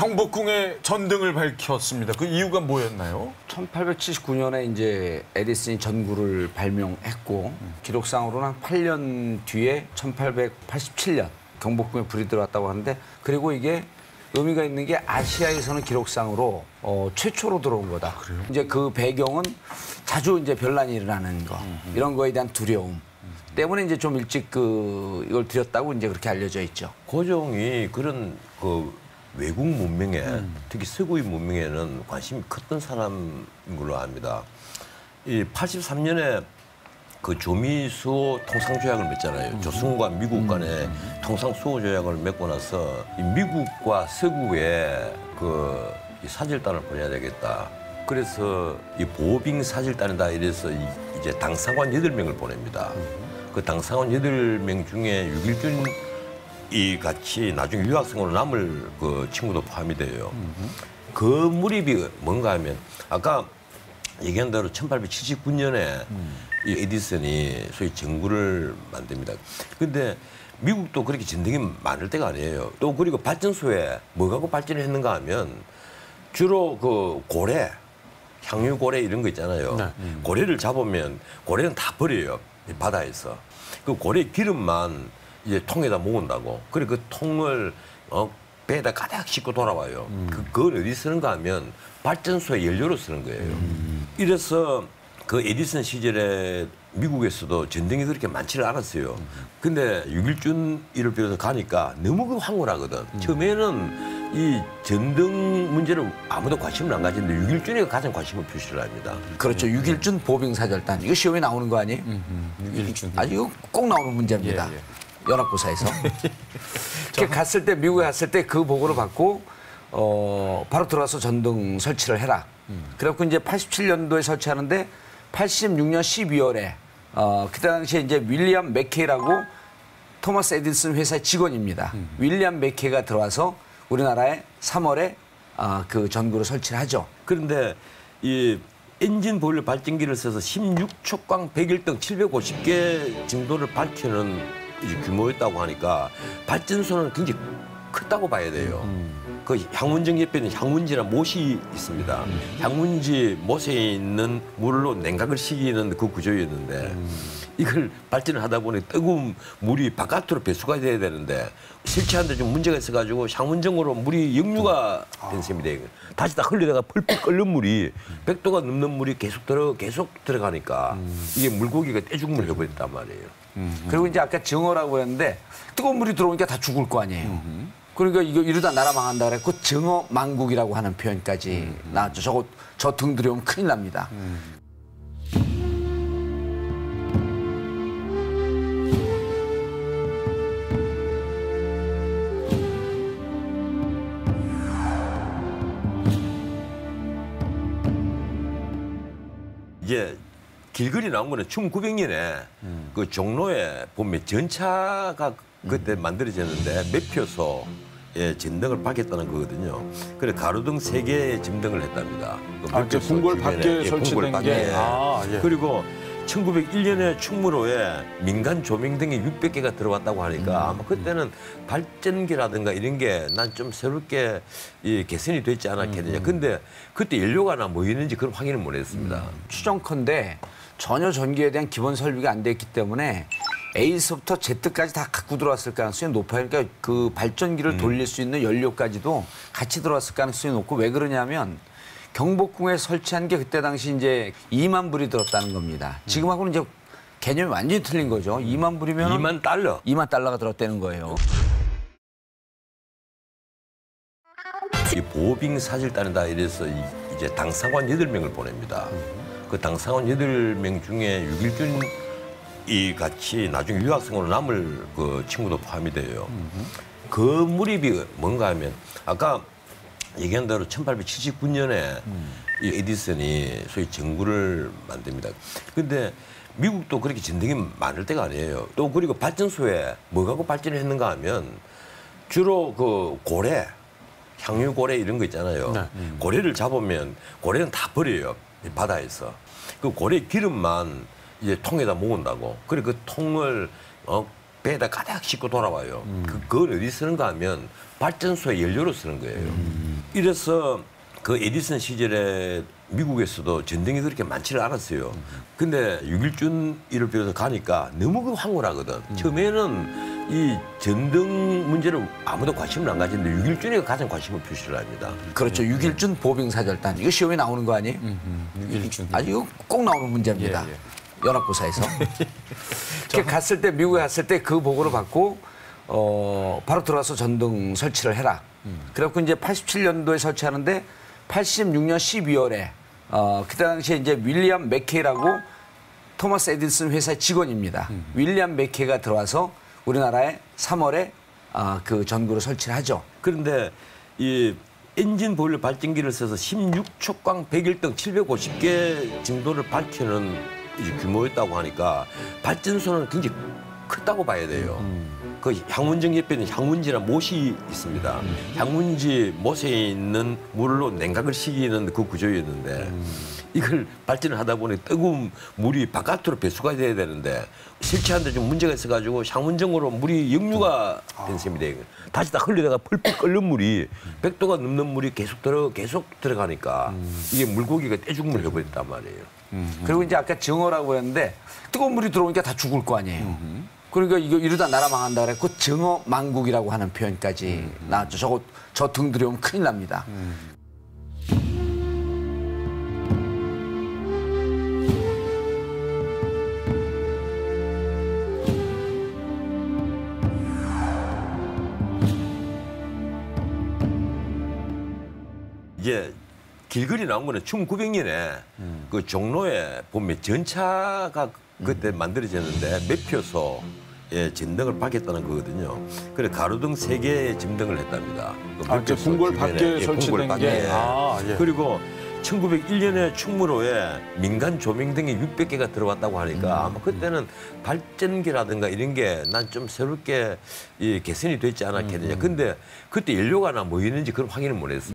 경복궁의 전등을 밝혔습니다. 그 이유가 뭐였나요? 1879년에 이제 에디슨이 전구를 발명했고 기록상으로는 한 8년 뒤에 1887년 경복궁에 불이 들어왔다고 하는데, 그리고 이게 의미가 있는 게 아시아에서는 기록상으로 최초로 들어온 거다. 그래요? 이제 그 배경은 자주 이제 변란이 일어나는 거, 이런 거에 대한 두려움 때문에 이제 좀 일찍 이걸 들였다고 이제 그렇게 알려져 있죠. 고종이 그런 외국 문명에, 특히 서구의 문명에는 관심이 컸던 사람인 걸로 압니다. 이 83년에 그 조미수호 통상조약을 맺잖아요. 조선과 미국 간의 통상수호조약을 맺고 나서 이 미국과 서구에 이 사절단을 보내야 되겠다. 그래서 이 보빙 사절단이다 이래서 이제 당상관 8명을 보냅니다. 그 당상관 8명 중에 6.1준이 같이 나중에 유학생으로 남을 그 친구도 포함이 돼요. 그 무렵이 뭔가 하면 아까 얘기한 대로 1879년에 이 에디슨이 소위 전구를 만듭니다. 근데 미국도 그렇게 전등이 많을 때가 아니에요. 또 그리고 발전소에 뭐 갖고 발전을 했는가 하면 주로 그 고래, 향유고래 이런 거 있잖아요. 네. 고래를 잡으면 고래는 다 버려요. 바다에서. 그 고래 기름만 이제 통에다 모은다고. 그리고 그 통을 배에다 가득 싣고 돌아와요. 그걸 어디 쓰는가 하면 발전소에 연료로 쓰는 거예요. 이래서 그 에디슨 시절에 미국에서도 전등이 그렇게 많지를 않았어요. 근데 6.1준이를 비롯해서 가니까 너무 그 황홀하거든. 처음에는 이 전등 문제는 아무도 관심을 안 가지는데 6.1준이 가장 관심을 표시를 합니다. 그렇죠. 6.1준 보빙사절단. 이거 시험에 나오는 거 아니에요? 6.1준. 아, 이거 꼭 나오는 문제입니다. 예, 예. 연합고사에서. 갔을 때, 미국에 갔을 때 그 보고를 받고 바로 들어와서 전등 설치를 해라. 그래갖고 이제 87년도에 설치하는데 86년 12월에 그때 당시에 이제 윌리엄 맥케이라고 토마스 에디슨 회사의 직원입니다. 윌리엄 맥케이가 들어와서 우리나라에 3월에 그 전구를 설치를 하죠. 그런데 이 엔진 보일러 발전기를 써서 16촉광 101등 750개 정도를 밝히는 규모였다고 하니까 발전소는 굉장히 크다고 봐야 돼요. 그 향문정 옆에는 향문지나 못이 있습니다. 향문지 못에 있는 물로 냉각을 시키는 그 구조였는데 이걸 발전을 하다 보니 뜨거운 물이 바깥으로 배수가 돼야 되는데 설치하는데 좀 문제가 있어가지고 향문정으로 물이 역류가 된 셈이 돼요. 다시 다 흘리다가 펄펄 끓는 물이 100도가 넘는 물이 계속 들어가니까 이게 물고기가 떼죽음을 해버렸단 말이에요. 그리고 이제 아까 증어라고 했는데 뜨거운 물이 들어오니까 다 죽을 거 아니에요. 그러니까 이러다 나라 망한다 그랬고 증어 망국이라고 하는 표현까지 나왔죠. 저 등 들여오면 큰일 납니다. 이게 길거리 나온 거는 1900년에 그 종로에 보면 전차가 그때 만들어졌는데 매표소에 전등을 밝혔다는 거거든요. 그래 가로등 3개의 전등을 했답니다. 그 궁궐 밖에 설치된 게. 예. 그리고 1901년에 충무로에 민간 조명등이 600개가 들어왔다고 하니까 아마 그때는 발전기라든가 이런 게 난 좀 새롭게 개선이 됐지 않았겠느냐. 근데 그때 연료가나 뭐 있는지 그런 확인을 못 했습니다. 추정컨대 전혀 전기에 대한 기본 설비가 안 돼 있기 때문에 A서부터 Z까지 다 갖고 들어왔을 가능성이 높아요. 그러니까 그 발전기를 돌릴 수 있는 연료까지도 같이 들어왔을 가능성이 높고, 왜 그러냐면 경복궁에 설치한 게 그때 당시 이제 2만 불이 들었다는 겁니다. 지금하고는 이제 개념이 완전히 틀린 거죠. 2만 불이면 2만 달러. 2만 달러가 들었다는 거예요. 이 보빙 사절단이다 이래서 이제 당상관 8명을 보냅니다. 그 당상관 8명 중에 6.1준이 같이 나중에 유학생으로 남을 그 친구도 포함이 돼요. 그 무렵이 뭔가 하면 아까 얘기한 대로 1879년에 이 에디슨이 소위 전구를 만듭니다. 근데 미국도 그렇게 전등이 많을 때가 아니에요. 또 그리고 발전소에 뭐 갖고 발전을 했는가 하면 주로 그 고래, 향유고래 이런 거 있잖아요. 네. 고래를 잡으면 고래는 다 버려요. 바다에서. 그 고래 기름만 이제 통에다 모은다고. 그리고 그 통을 배에다 가득 싣고 돌아와요. 그걸 어디 쓰는가 하면 발전소에 연료로 쓰는 거예요. 이래서 그 에디슨 시절에 미국에서도 전등이 그렇게 많지를 않았어요. 근데 6.1준일을 비롯해서 가니까 너무 그 황홀하거든. 처음에는 이 전등 문제를 아무도 관심을 안 가지는데 6.1준이가 가장 관심을 표시를 합니다. 그렇죠. 6.1준 보병사절단. 이거 시험에 나오는 거 아니에요? 6.1준. 아주 이거 꼭 나오는 문제입니다. 예, 예. 연합고사에서. 이렇게 갔을 때, 미국에 갔을 때 그 보고를 받고, 바로 들어와서 전등 설치를 해라. 그래갖고 이제 87년도에 설치하는데 86년 12월에, 그때 당시에 이제 윌리엄 맥케이라고 토마스 에디슨 회사의 직원입니다. 윌리엄 맥케이가 들어와서 우리나라에 3월에 그 전구를 설치를 하죠. 그런데 이 엔진 보일러 발전기를 써서 16촉광 101등 750개 정도를 밝히는 이제 규모였다고 하니까 발전소는 굉장히 크다고 봐야 돼요. 그 향문정 옆에는 향문지나 못이 있습니다. 향문지 못에 있는 물로 냉각을 시키는 그 구조였는데 이걸 발전을 하다 보니 뜨거운 물이 바깥으로 배수가 돼야 되는데 설치하는데 좀 문제가 있어가지고 향문정으로 물이 역류가 된 셈이다. 다시 다 흘리다가 펄펄 끓는 물이 100도가 넘는 물이 계속 들어가니까 이게 물고기가 떼죽음을 해버렸단 말이에요. 그리고 이제 아까 증어라고 했는데 뜨거운 물이 들어오니까 다 죽을 거 아니에요. 그러니까 이거 이러다 나라 망한다 그랬고 증어 망국이라고 하는 표현까지 나왔죠. 저 등 들여오면 큰일 납니다. 이제 길거리 나온 거는 1900년에 그 종로에 보면 전차가 그때 만들어졌는데 매표소에 전등을 밝혔다는 거거든요. 그래 가로등 3개의 전등을 했답니다. 그 이제 매표소 궁궐 주변에. 밖에 예, 설치된 궁궐 밖에. 게. 예. 그리고 1901년에 충무로에 민간 조명등이 600개가 들어왔다고 하니까 아마 그때는 발전기라든가 이런 게 난 좀 새롭게 개선이 됐지 않았겠느냐. 근데 그때 연료가 나 뭐 있는지 그런 확인을 못 했어요.